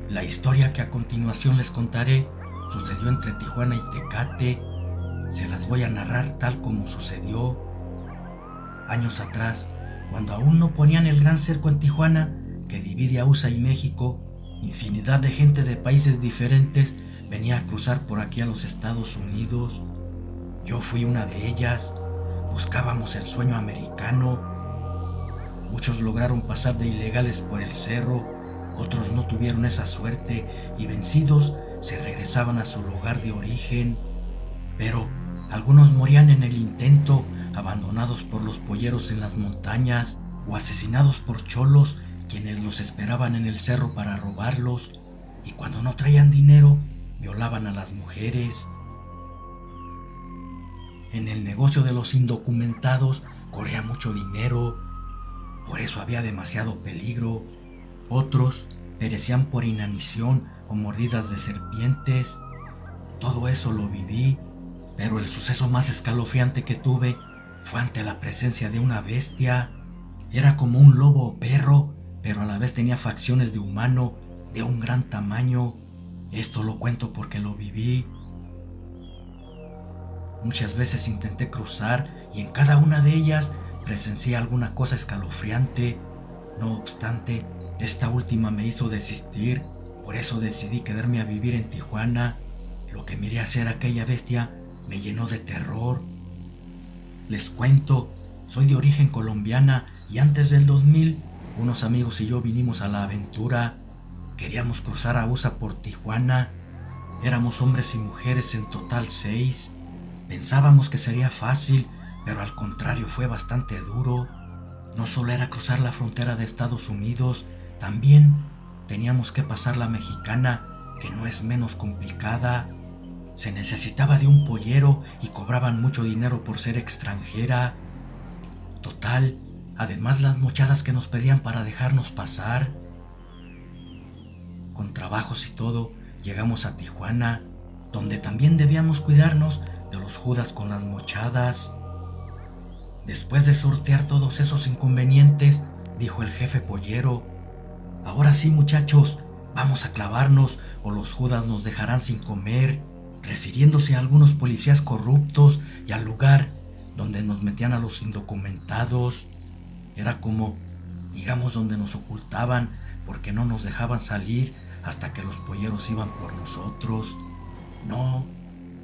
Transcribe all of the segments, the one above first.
La historia que a continuación les contaré sucedió entre Tijuana y Tecate. Se las voy a narrar tal como sucedió. Años atrás, cuando aún no ponían el gran cerco en Tijuana que divide a USA y México, infinidad de gente de países diferentes venía a cruzar por aquí a los Estados Unidos. Yo fui una de ellas. Buscábamos el sueño americano. Muchos lograron pasar de ilegales por el cerro, otros no tuvieron esa suerte y vencidos se regresaban a su lugar de origen. Pero algunos morían en el intento, abandonados por los polleros en las montañas o asesinados por cholos quienes los esperaban en el cerro para robarlos, y cuando no traían dinero, violaban a las mujeres. En el negocio de los indocumentados corría mucho dinero, por eso había demasiado peligro. Otros perecían por inanición o mordidas de serpientes. Todo eso lo viví, pero el suceso más escalofriante que tuve fue ante la presencia de una bestia. Era como un lobo o perro, pero a la vez tenía facciones de humano, de un gran tamaño. Esto lo cuento porque lo viví. Muchas veces intenté cruzar y en cada una de ellas presencié alguna cosa escalofriante. No obstante, esta última me hizo desistir, por eso decidí quedarme a vivir en Tijuana. Lo que miré hacer aquella bestia me llenó de terror. Les cuento, soy de origen colombiana y antes del 2000, unos amigos y yo vinimos a la aventura. Queríamos cruzar a USA por Tijuana. Éramos hombres y mujeres, en total 6. Pensábamos que sería fácil, pero al contrario fue bastante duro. No solo era cruzar la frontera de Estados Unidos, también teníamos que pasar la mexicana, que no es menos complicada. Se necesitaba de un pollero y cobraban mucho dinero por ser extranjera. Total, además las mochadas que nos pedían para dejarnos pasar. Con trabajos y todo, llegamos a Tijuana, donde también debíamos cuidarnos de los judas con las mochadas. Después de sortear todos esos inconvenientes, dijo el jefe pollero: ahora sí, muchachos, vamos a clavarnos o los judas nos dejarán sin comer, refiriéndose a algunos policías corruptos y al lugar donde nos metían a los indocumentados. Era como, digamos, donde nos ocultaban porque no nos dejaban salir hasta que los polleros iban por nosotros. No,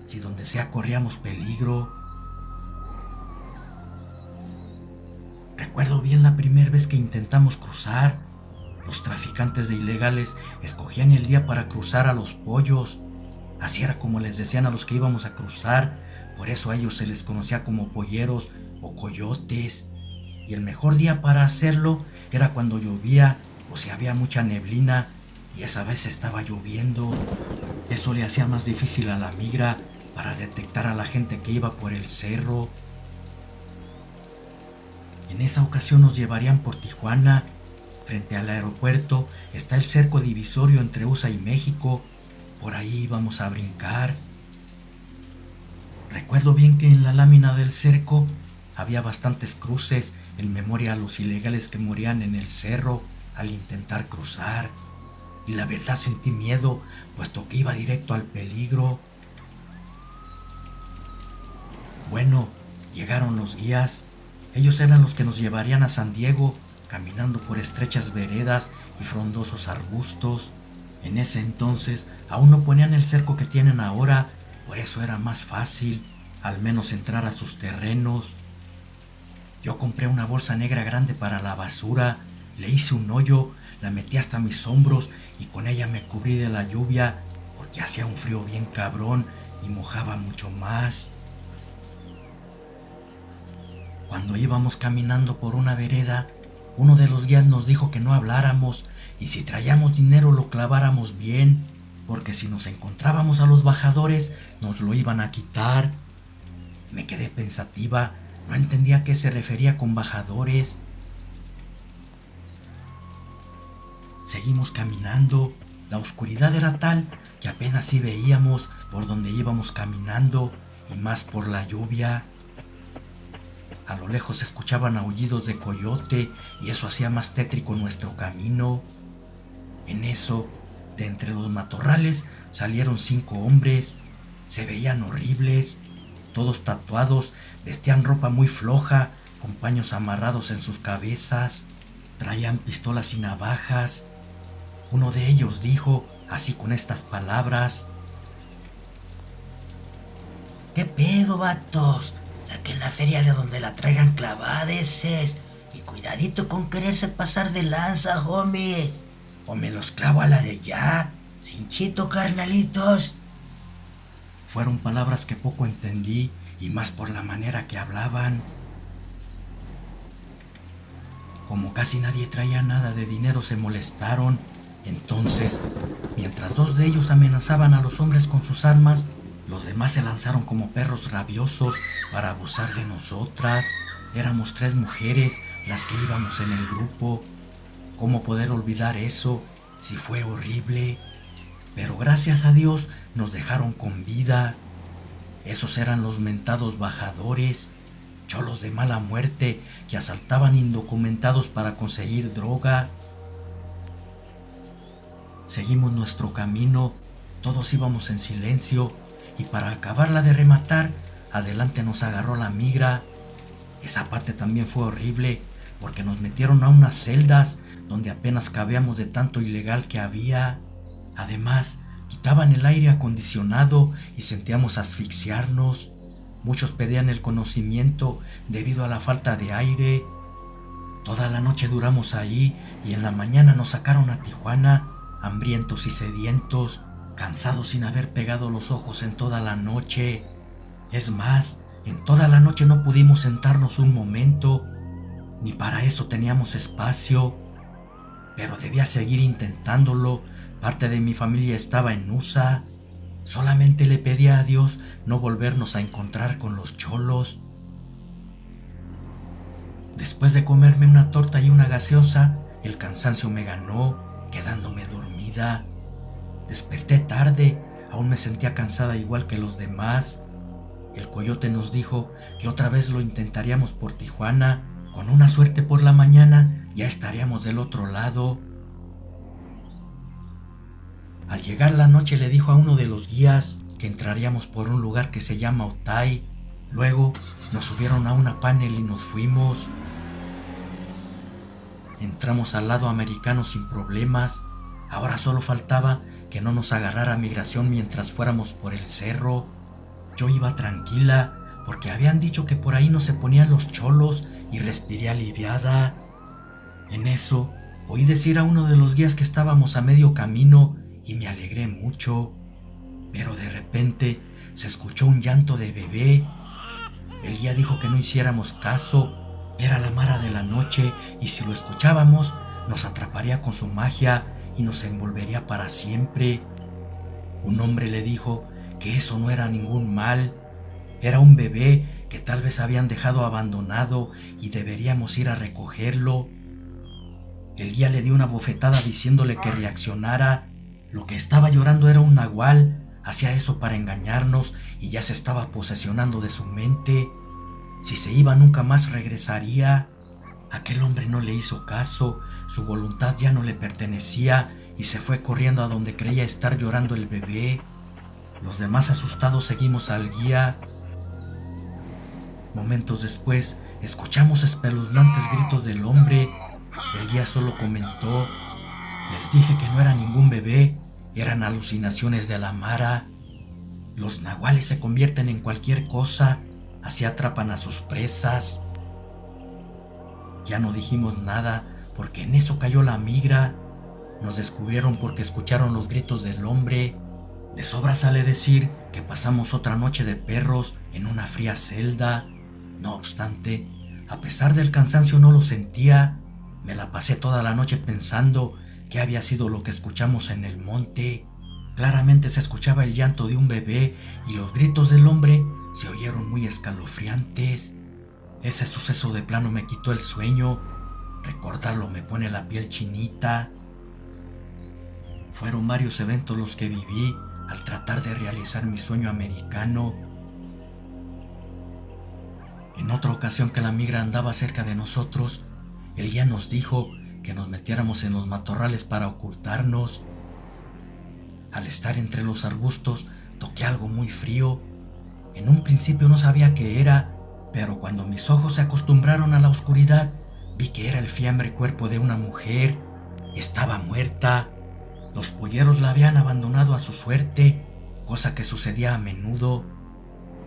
si donde sea corríamos peligro. Recuerdo bien la primera vez que intentamos cruzar. Los traficantes de ilegales escogían el día para cruzar a los pollos. Así era como les decían a los que íbamos a cruzar. Por eso a ellos se les conocía como polleros o coyotes. Y el mejor día para hacerlo era cuando llovía o si había mucha neblina, y esa vez estaba lloviendo. Eso le hacía más difícil a la migra para detectar a la gente que iba por el cerro. En esa ocasión nos llevarían por Tijuana. Frente al aeropuerto está el cerco divisorio entre USA y México. Por ahí íbamos a brincar. Recuerdo bien que en la lámina del cerco había bastantes cruces en memoria a los ilegales que morían en el cerro al intentar cruzar. Y la verdad sentí miedo, puesto que iba directo al peligro. Bueno, llegaron los guías. Ellos eran los que nos llevarían a San Diego, caminando por estrechas veredas y frondosos arbustos. En ese entonces aún no ponían el cerco que tienen ahora, por eso era más fácil, al menos entrar a sus terrenos. Yo compré una bolsa negra grande para la basura, le hice un hoyo, la metí hasta mis hombros y con ella me cubrí de la lluvia, porque hacía un frío bien cabrón y mojaba mucho más. Cuando íbamos caminando por una vereda, uno de los guías nos dijo que no habláramos y si traíamos dinero lo claváramos bien, porque si nos encontrábamos a los bajadores nos lo iban a quitar. Me quedé pensativa, no entendía a qué se refería con bajadores. Seguimos caminando, la oscuridad era tal que apenas sí veíamos por donde íbamos caminando y más por la lluvia. A lo lejos se escuchaban aullidos de coyote y eso hacía más tétrico nuestro camino. En eso De entre los matorrales salieron 5 hombres. Se veían horribles, todos tatuados, vestían ropa muy floja, con paños amarrados en sus cabezas, traían pistolas y navajas. Uno de ellos dijo, así con estas palabras: ¿Qué pedo, vatos? Saquen la feria de donde la traigan clavadeses. Y cuidadito con quererse pasar de lanza, homies. O me los clavo a la de ya. Sin chito, carnalitos. Fueron palabras que poco entendí, y más por la manera que hablaban. Como casi nadie traía nada de dinero, se molestaron. Entonces, mientras 2 de ellos amenazaban a los hombres con sus armas, los demás se lanzaron como perros rabiosos para abusar de nosotras. Éramos 3 mujeres las que íbamos en el grupo. ¿Cómo poder olvidar eso? Si fue horrible. Pero gracias a Dios nos dejaron con vida. Esos eran los mentados bajadores, cholos de mala muerte que asaltaban indocumentados para conseguir droga. Seguimos nuestro camino, todos íbamos en silencio, y para acabarla de rematar, adelante nos agarró la migra. Esa parte también fue horrible, porque nos metieron a unas celdas donde apenas cabíamos de tanto ilegal que había. Además, quitaban el aire acondicionado y sentíamos asfixiarnos. Muchos pedían el conocimiento debido a la falta de aire. Toda la noche duramos ahí y en la mañana nos sacaron a Tijuana, hambrientos y sedientos, cansados sin haber pegado los ojos en toda la noche. Es más, en toda la noche no pudimos sentarnos un momento, ni para eso teníamos espacio. Pero debía seguir intentándolo. Parte de mi familia estaba en USA. Solamente le pedía a Dios no volvernos a encontrar con los cholos. Después de comerme una torta y una gaseosa, el cansancio me ganó, quedándome dormida. Desperté tarde, aún me sentía cansada igual que los demás. El coyote nos dijo que otra vez lo intentaríamos por Tijuana. Con una suerte por la mañana ya estaríamos del otro lado. Al llegar la noche le dijo a uno de los guías que entraríamos por un lugar que se llama Otay. Luego nos subieron a una panel y nos fuimos. Entramos al lado americano sin problemas. Ahora solo faltaba que no nos agarrara migración mientras fuéramos por el cerro. Yo iba tranquila porque habían dicho que por ahí no se ponían los cholos y respiré aliviada. En eso oí decir a uno de los guías que estábamos a medio camino y me alegré mucho. Pero de repente se escuchó un llanto de bebé. El guía dijo que no hiciéramos caso. Era la mara de la noche y si lo escuchábamos nos atraparía con su magia y nos envolvería para siempre. Un hombre le dijo que eso no era ningún mal. Era un bebé que tal vez habían dejado abandonado y deberíamos ir a recogerlo. El guía le dio una bofetada diciéndole que reaccionara. Lo que estaba llorando era un nahual. Hacía eso para engañarnos y ya se estaba posesionando de su mente. Si se iba nunca más regresaría. Aquel hombre no le hizo caso, su voluntad ya no le pertenecía y se fue corriendo a donde creía estar llorando el bebé. Los demás asustados seguimos al guía. Momentos después, escuchamos espeluznantes gritos del hombre. El guía solo comentó: les dije que no era ningún bebé, eran alucinaciones de la mara. Los nahuales se convierten en cualquier cosa, así atrapan a sus presas. Ya no dijimos nada porque en eso cayó la migra. Nos descubrieron porque escucharon los gritos del hombre. De sobra sale decir que pasamos otra noche de perros en una fría celda. No obstante, a pesar del cansancio no lo sentía. Me la pasé toda la noche pensando qué había sido lo que escuchamos en el monte. Claramente se escuchaba el llanto de un bebé y los gritos del hombre se oyeron muy escalofriantes. Ese suceso de plano me quitó el sueño. Recordarlo me pone la piel chinita. Fueron varios eventos los que viví al tratar de realizar mi sueño americano. En otra ocasión que la migra andaba cerca de nosotros, el guía nos dijo que nos metiéramos en los matorrales para ocultarnos. Al estar entre los arbustos, toqué algo muy frío. En un principio no sabía qué era, pero cuando mis ojos se acostumbraron a la oscuridad, vi que era el fiambre cuerpo de una mujer. Estaba muerta. Los polleros la habían abandonado a su suerte, cosa que sucedía a menudo.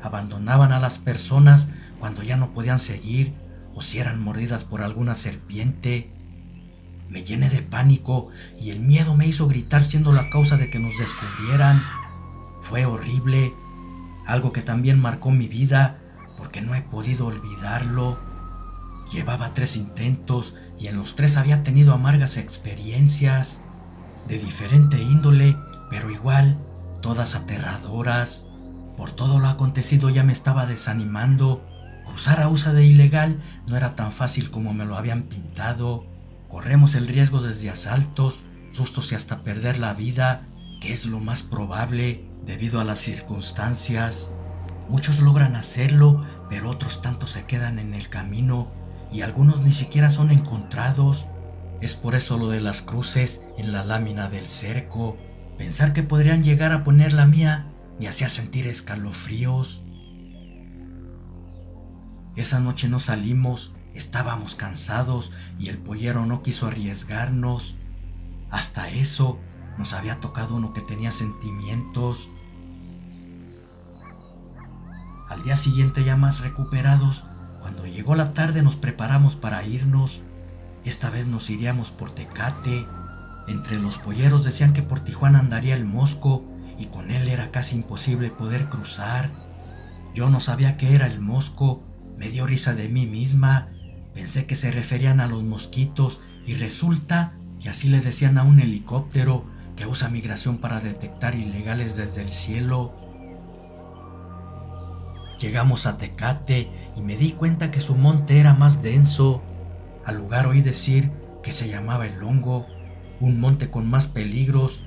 Abandonaban a las personas cuando ya no podían seguir o si eran mordidas por alguna serpiente. Me llené de pánico y el miedo me hizo gritar, siendo la causa de que nos descubrieran. Fue horrible, algo que también marcó mi vida porque no he podido olvidarlo. Llevaba 3 intentos y en los 3 había tenido amargas experiencias de diferente índole, pero igual, todas aterradoras. Por todo lo acontecido ya me estaba desanimando. Cruzar a USA de ilegal no era tan fácil como me lo habían pintado. Corremos el riesgo desde asaltos, sustos y hasta perder la vida, que es lo más probable debido a las circunstancias. Muchos logran hacerlo, pero otros tantos se quedan en el camino y algunos ni siquiera son encontrados. Es por eso lo de las cruces en la lámina del cerco. Pensar que podrían llegar a poner la mía me hacía sentir escalofríos. Esa noche no salimos, estábamos cansados y el pollero no quiso arriesgarnos. Hasta eso nos había tocado uno que tenía sentimientos. Al día siguiente, ya más recuperados, cuando llegó la tarde nos preparamos para irnos. Esta vez nos iríamos por Tecate. Entre los polleros decían que por Tijuana andaría el Mosco y con él era casi imposible poder cruzar. Yo no sabía qué era el Mosco, me dio risa de mí misma. Pensé que se referían a los mosquitos y resulta que así le decían a un helicóptero que usa migración para detectar ilegales desde el cielo. Llegamos a Tecate y me di cuenta que su monte era más denso. Al lugar oí decir que se llamaba El Hongo, un monte con más peligros.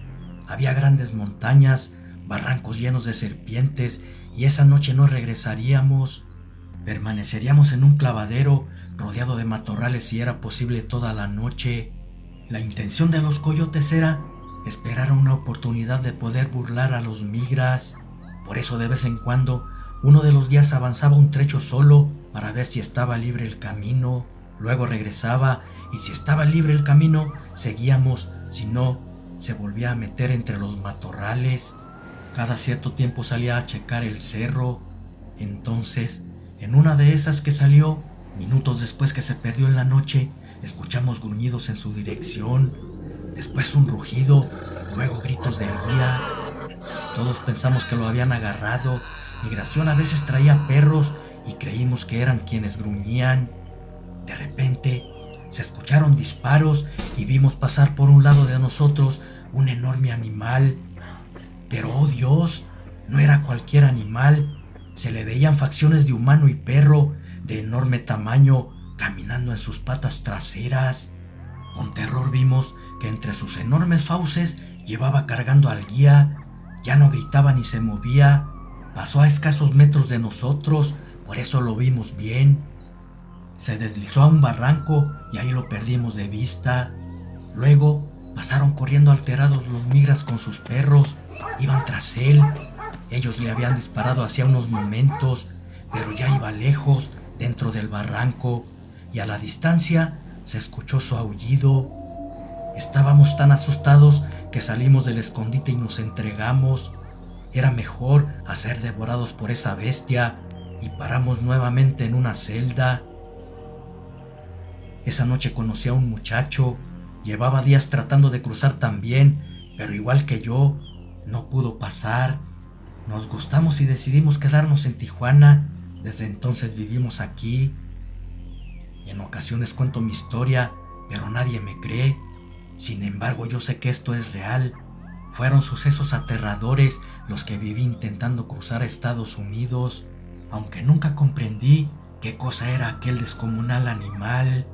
Había grandes montañas, barrancos llenos de serpientes y esa noche no regresaríamos. Permaneceríamos en un clavadero rodeado de matorrales si era posible toda la noche. La intención de los coyotes era esperar una oportunidad de poder burlar a los migras. Por eso de vez en cuando uno de los guías avanzaba un trecho solo para ver si estaba libre el camino. Luego regresaba y si estaba libre el camino seguíamos, si no, se volvía a meter entre los matorrales. Cada cierto tiempo salía a checar el cerro. Entonces, en una de esas que salió, minutos después que se perdió en la noche, escuchamos gruñidos en su dirección, después un rugido, luego gritos del guía. Todos pensamos que lo habían agarrado. Migración a veces traía perros y creímos que eran quienes gruñían. De repente se escucharon disparos y vimos pasar por un lado de nosotros un enorme animal. Pero ¡oh Dios! No era cualquier animal. Se le veían facciones de humano y perro de enorme tamaño caminando en sus patas traseras. Con terror vimos que entre sus enormes fauces llevaba cargando al guía. Ya no gritaba ni se movía. Pasó a escasos metros de nosotros, por eso lo vimos bien. Se deslizó a un barranco y ahí lo perdimos de vista. Luego pasaron corriendo alterados los migras con sus perros. Iban tras él. Ellos le habían disparado hacía unos momentos, pero ya iba lejos, dentro del barranco, y a la distancia se escuchó su aullido. Estábamos tan asustados que salimos del escondite y nos entregamos. Era mejor a ser devorados por esa bestia y paramos nuevamente en una celda. Esa noche conocí a un muchacho. Llevaba días tratando de cruzar también, pero igual que yo, no pudo pasar. Nos gustamos y decidimos quedarnos en Tijuana. Desde entonces vivimos aquí. En ocasiones cuento mi historia, pero nadie me cree. Sin embargo, yo sé que esto es real. Fueron sucesos aterradores los que viví intentando cruzar a Estados Unidos, aunque nunca comprendí qué cosa era aquel descomunal animal.